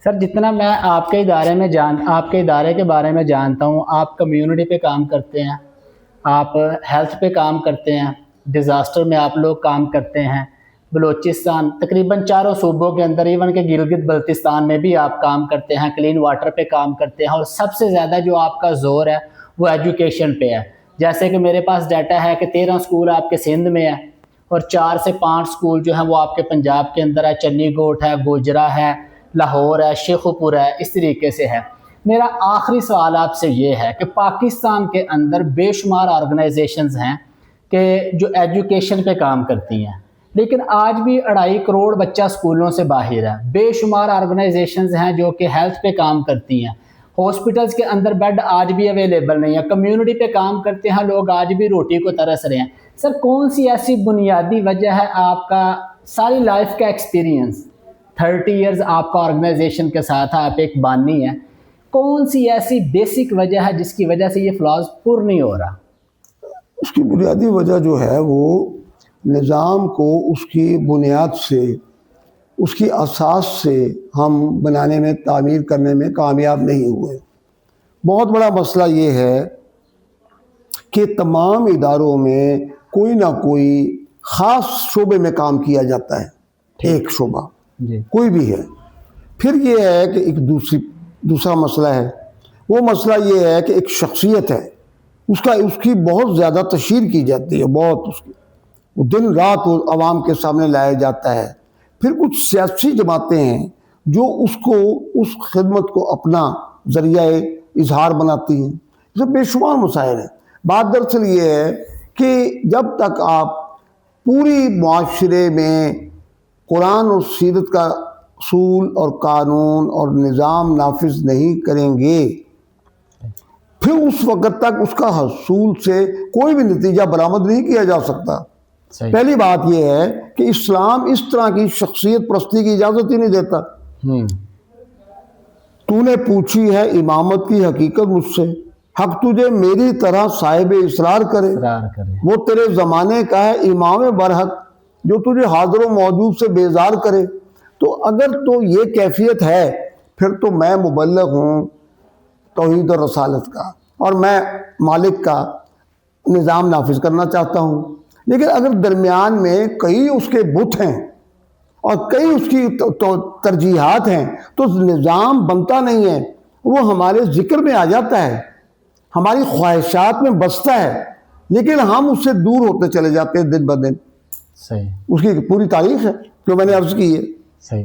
سر جتنا میں آپ کے ادارے کے بارے میں جانتا ہوں، آپ کمیونٹی پہ کام کرتے ہیں، آپ ہیلتھ پہ کام کرتے ہیں، ڈیزاسٹر میں آپ لوگ کام کرتے ہیں، بلوچستان تقریباً چاروں صوبوں کے اندر، ایون کہ گلگت بلتستان میں بھی آپ کام کرتے ہیں، کلین واٹر پہ کام کرتے ہیں، اور سب سے زیادہ جو آپ کا زور ہے وہ ایجوکیشن پہ ہے۔ جیسے کہ میرے پاس ڈیٹا ہے کہ 13 سکول آپ کے سندھ میں ہے اور 4 سے 5 سکول جو ہیں وہ آپ کے پنجاب کے اندر ہے، چنی گوٹ ہے، گوجرا ہے، لاہور ہے، شیخوپور ہے، اس طریقے سے ہے۔ میرا آخری سوال آپ سے یہ ہے کہ پاکستان کے اندر بے شمار آرگنائزیشنز ہیں کہ جو ایجوکیشن پہ کام کرتی ہیں، لیکن آج بھی 2.5 کروڑ بچہ سکولوں سے باہر ہے۔ بے شمار آرگنائزیشنز ہیں جو کہ ہیلتھ پہ کام کرتی ہیں، ہاسپٹلز کے اندر بیڈ آج بھی اویلیبل نہیں ہے، کمیونٹی پہ کام کرتے ہیں لوگ، آج بھی روٹی کو ترس رہے ہیں۔ سر کون سی ایسی بنیادی وجہ ہے، آپ کا ساری لائف کا ایکسپیرینس 30 ایئرز آپ کا آرگنائزیشن کے ساتھ ہے، آپ ایک بانی ہیں، کون سی ایسی بیسک وجہ ہے جس کی وجہ سے یہ فلاز پر نہیں ہو رہا؟ اس کی بنیادی وجہ جو ہے وہ نظام کو اس کی بنیاد سے، اس کی اساس سے ہم بنانے میں، تعمیر کرنے میں کامیاب نہیں ہوئے۔ بہت بڑا مسئلہ یہ ہے کہ تمام اداروں میں کوئی نہ کوئی خاص شعبے میں کام کیا جاتا ہے، ایک شعبہ کوئی بھی ہے۔ پھر یہ ہے کہ ایک دوسرا مسئلہ ہے، وہ مسئلہ یہ ہے کہ ایک شخصیت ہے، اس کی بہت زیادہ تشہیر کی جاتی ہے، بہت اس کی، وہ دن رات وہ عوام کے سامنے لایا جاتا ہے۔ پھر کچھ سیاسی جماعتیں ہیں جو اس خدمت کو اپنا ذریعہ اظہار بناتی ہیں۔ اس میں بے شمار مسائل ہیں۔ بات دراصل یہ ہے کہ جب تک آپ پوری معاشرے میں قرآن اور سیرت کا اصول اور قانون اور نظام نافذ نہیں کریں گے، پھر اس وقت تک اس کا حصول سے کوئی بھی نتیجہ برآمد نہیں کیا جا سکتا۔ پہلی بات یہ ہے کہ اسلام اس طرح کی شخصیت پرستی کی اجازت ہی نہیں دیتا۔ تو نے پوچھی ہے امامت کی حقیقت مجھ سے، حق تجھے میری طرح صاحب اصرار کرے، وہ تیرے زمانے کا ہے امام برحق جو تجھے حاضر و موجود سے بیزار کرے۔ تو اگر تو یہ کیفیت ہے، پھر تو میں مبلغ ہوں توحید اور رسالت کا، اور میں مالک کا نظام نافذ کرنا چاہتا ہوں۔ لیکن اگر درمیان میں کئی اس کے بت ہیں اور کئی اس کی ترجیحات ہیں تو نظام بنتا نہیں ہے، وہ ہمارے ذکر میں آ جاتا ہے، ہماری خواہشات میں بستا ہے، لیکن ہم اس سے دور ہوتے چلے جاتے ہیں دن بدن۔ اس کی پوری تاریخ ہے جو میں نے عرض کی ہے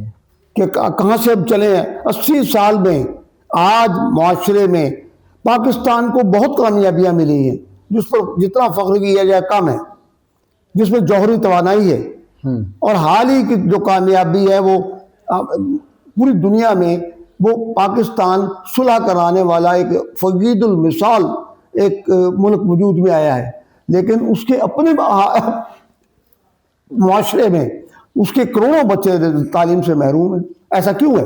کہ کہاں سے اب چلے ہیں۔ 80 سال میں آج معاشرے میں پاکستان کو بہت کامیابیاں ملی ہیں، جس پر جتنا فخر کیا جائے کم ہے، جس میں جوہری توانائی ہے، اور حال ہی کی جو کامیابی ہے وہ پوری دنیا میں وہ پاکستان صلح کرانے والا ایک فقید المثال ایک ملک وجود میں آیا ہے، لیکن اس کے اپنے معاشرے میں اس کے کروڑوں بچے تعلیم سے محروم ہیں۔ ایسا کیوں ہے؟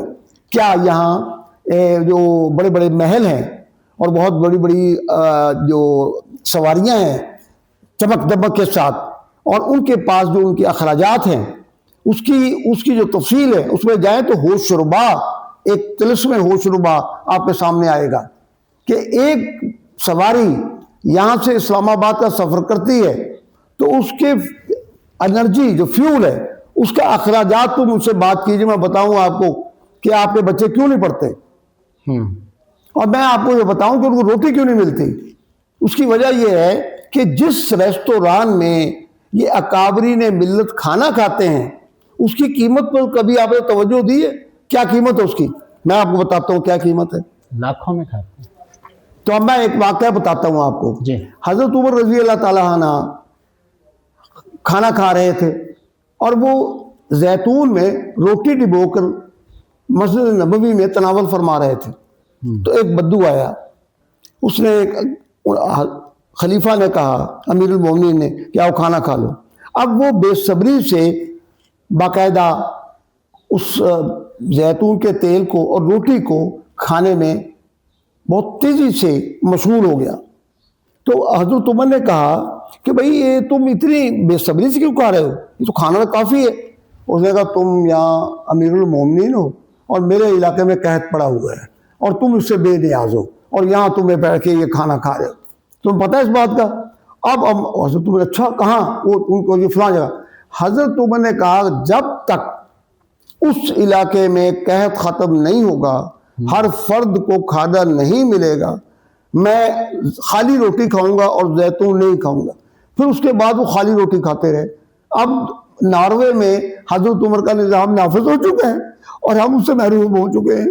کیا یہاں جو بڑے بڑے محل ہیں اور بہت بڑی بڑی جو سواریاں ہیں چمک دمک کے ساتھ، اور ان کے پاس جو ان کے اخراجات ہیں، اس کی جو تفصیل ہے، اس میں جائیں تو ہوش ربا، ایک طلسم ہوش ربا آپ کے سامنے آئے گا کہ ایک سواری یہاں سے اسلام آباد کا سفر کرتی ہے تو اس کے انرجی جو فیول ہے، اس کا اخراجات، تو مجھ سے بات کیجئے، میں بتاؤں آپ کو کہ آپ کے بچے کیوں نہیں پڑھتے، اور میں آپ کو یہ بتاؤں کہ ان کو روٹی کیوں نہیں ملتی۔ اس کی وجہ یہ ہے کہ جس ریستوران میں یہ اکابرین ملت کھانا کھاتے ہیں، اس کی قیمت پر کبھی آپ نے توجہ دی ہے؟ کیا قیمت ہے اس کی؟ میں آپ کو بتاتا ہوں کیا قیمت ہے، لاکھوں میں کھاتے ہیں۔ تو اب میں ایک واقعہ بتاتا ہوں آپ کو۔ حضرت عمر رضی اللہ تعالیٰ عنہ کھانا کھا رہے تھے اور وہ زیتون میں روٹی ڈبو کر مسجد نبوی میں تناول فرما رہے تھے، تو ایک بدو آیا، اس نے خلیفہ نے کہا، امیر المومنین نے، کہ آؤ کھانا کھا لو۔ اب وہ بے صبری سے باقاعدہ اس زیتون کے تیل کو اور روٹی کو کھانے میں بہت تیزی سے مشغول ہو گیا۔ تو حضرت عمر نے کہا کہ بھئی یہ تم اتنی بے صبری سے کیوں کھا رہے ہو، یہ تو کھانا کافی ہے۔ اس نے کہا تم یہاں امیر المومنین ہو اور میرے علاقے میں قحط پڑا ہوا ہے اور تم اس سے بے نیاز ہو اور یہاں تمہیں بیٹھ کے یہ کھانا کھا رہے ہو، تم پتہ ہے اس بات کا؟ اب حضرت عمر اچھا کہاں؟ وہ ان کو یہ فلاں جگہ۔ حضرت عمر نے کہا جب تک اس علاقے میں قحط ختم نہیں ہوگا، ہر فرد کو کھانا نہیں ملے گا، میں خالی روٹی کھاؤں گا اور زیتون نہیں کھاؤں گا۔ پھر اس کے بعد وہ خالی روٹی کھاتے رہے۔ اب ناروے میں حضرت عمر کا نظام نافذ ہو چکا ہے اور ہم اس سے محروم ہو چکے ہیں۔